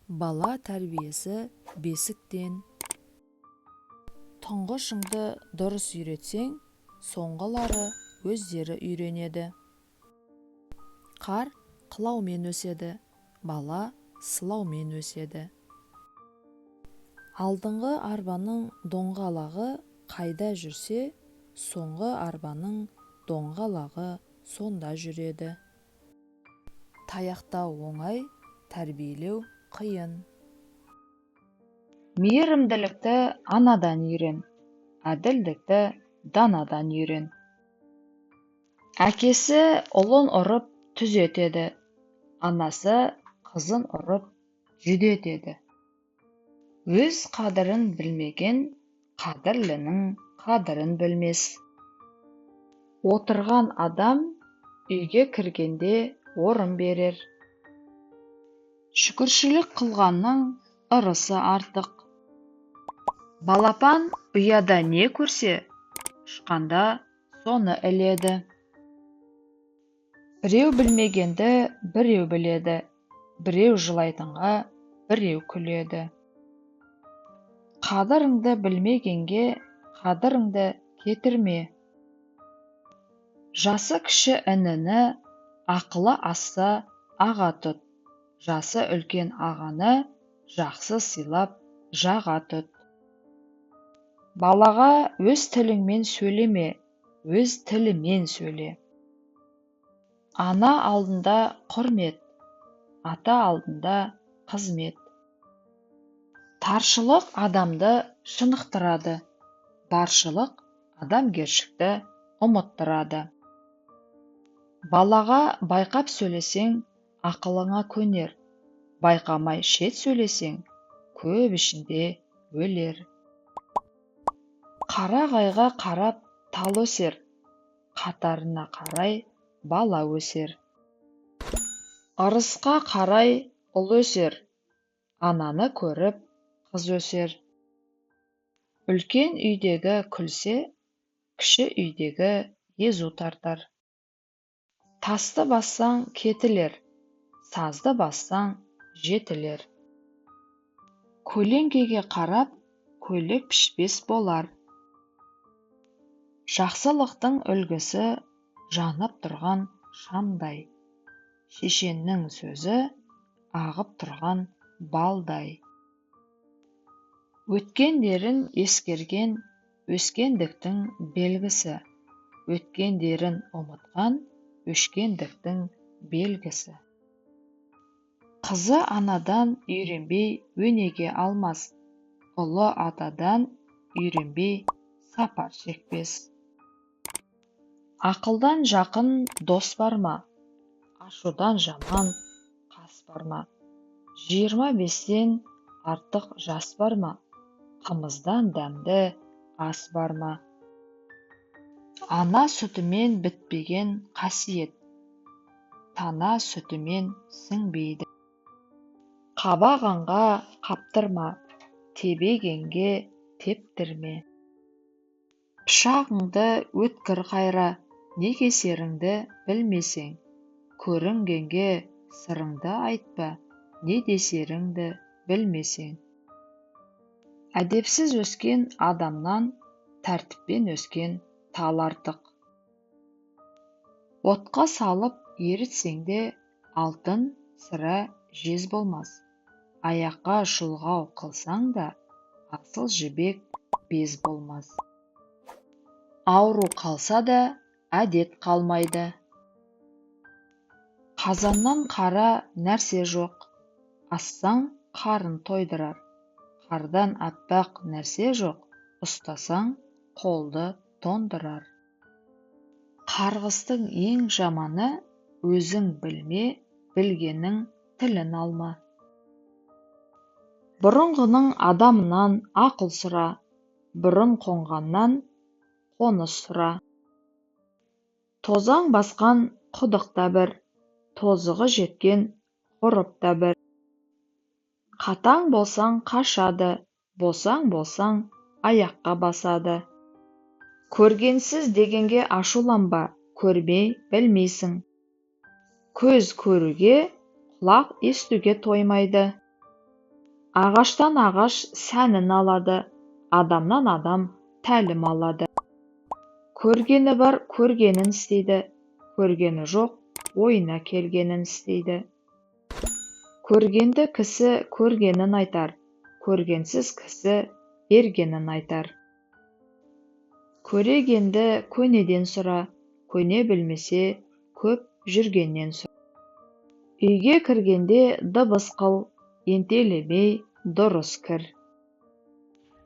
Бала тәрбиесі бесіктен. Тұңғышыңды дұрыс үйретсең, соңғылары өздері үйренеді. Қар қылаумен өседі, бала сылаумен өседі. Алдыңғы арбаның доңғалағы қайда жүрсе, соңғы арбаның доңғалағы сонда жүреді. Таяқтау оңай, тәрбиелеу қиын. Мейірімділікті анадан үйрен, әділдікті данадан үйрен. Әкесі ұлын ұрып түзетеді, анасы қызын ұрып жүдетеді. Өз қадірін білмеген қадірлінің қадірін білмес. Отырған адам үйге кіргенде орын берер. Шүкіршілік қылғанның ырысы артық. Балапан ұяда не көрсе, ұшқанда соны іледі. Біреу білмегенді біреу біледі, біреу жылайтынға біреу күледі. Қадіріңді білмегенге қадіріңді кетірме. Жасы кіші ініні ақылы асса аға тұт. Жасы үлкен ағаны жақсы сыйлап жаға тұт. Балаға өз тіліңмен сөйлеме, өз тілімен сөйле. Ана алдында құрмет, ата алдында қызмет. Таршылық адамды шынықтырады, баршылық адамгершілікті ұмыттырады. Балаға байқап сөйлесең, ақылыңа көнер, байқамай шет сөйлесең, көп ішінде өлер. Қарағайға қарап тал өсер, қатарына қарай бала өсер. Ырысқа қарай ұл өсер, ананы көріп қыз өсер. Үлкен үйдегі күлсе, кіші үйдегі езу тартар. Тасты бассаң кетілер, сазды бассаң жетілер. Көлеңкеге қарап, көйлек пішпес болар. Жақсылықтың үлгісі жанып тұрған шамдай. Шешеннің сөзі ағып тұрған балдай. Өткендерін ескерген өскендіктің белгісі. Өткендерін ұмытқан өшкендіктің белгісі. Қызы анадан үйренбей өнеге алмас, ұлы атадан үйренбей сапар шекпес. Ақылдан жақын дос бар ма? Ашудан жаман қас бар ма? 25-тен артық жас бар ма? Қымыздан дәмді ас бар ма? Ана сүтімен бітпеген қасиет, тана сүтімен сіңбейді. Қабағанға қаптырма, тебегенге тептірме. Пышағыңды өткір қайра, не кесеріңді білмесең. Көрінгенге сырыңды айтпа, не десеріңді білмесең. Әдепсіз өскен адамнан тәртіппен өскен тал артық. Отқа салып ерітсеңде, алтын сірә жез болмас. Аяққа шұлғау қылсаң да, асыл жібек без болмас. Ауру қалса да, әдет қалмайды. Қазаннан қара нәрсе жоқ, ассаң қарын тойдырар. Қардан аппақ нәрсе жоқ, ұстасаң қолды тондырар. Қарғыстың ең жаманы, өзің білме, білгеннің тілін алма. Бұрынғының адамынан ақыл сұра, бұрын қонғаннан қоныс сұра. Тозаң басқан құдықта бір, тозығы жеткен ғұрыпта бір. Қатаң болсаң қашады, босаң болсаң аяққа басады. Көргенсіз дегенге ашуланба, көрмей білмейсің. Көз көруге, құлақ естуге тоймайды. Ағаштан ағаш сәнін алады, адамнан адам тәлім алады. Көргені бар көргенін істейді, көргені жоқ ойына келгенін істейді. Көргенді кісі көргенін айтар, көргенсіз кісі бергенін айтар. Көрегенді көнеден сұра, көне білмесе көп жүргеннен сұра. Үйге кіргенде дыбыс қыл, ентелемей дұрыс кір.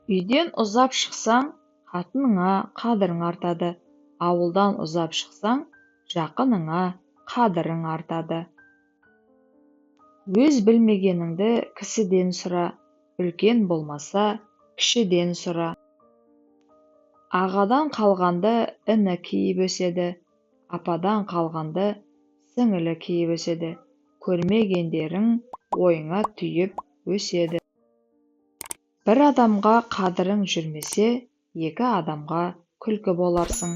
Үйден ұзап шықсаң, қатыныңа қадірің артады. Ауылдан ұзап шықсаң, жақыныңа қадірің артады. Өз білмегеніңді кісіден сұра, үлкен болмаса, кішіден сұра. Ағадан қалғанды іні киіп өседі, ападан қалғанды сіңілі киіп өседі. Көрмегендерің ойыңа түйіп өседі. Бір адамға қадірің жүрмесе, екі адамға күлкі боларсың.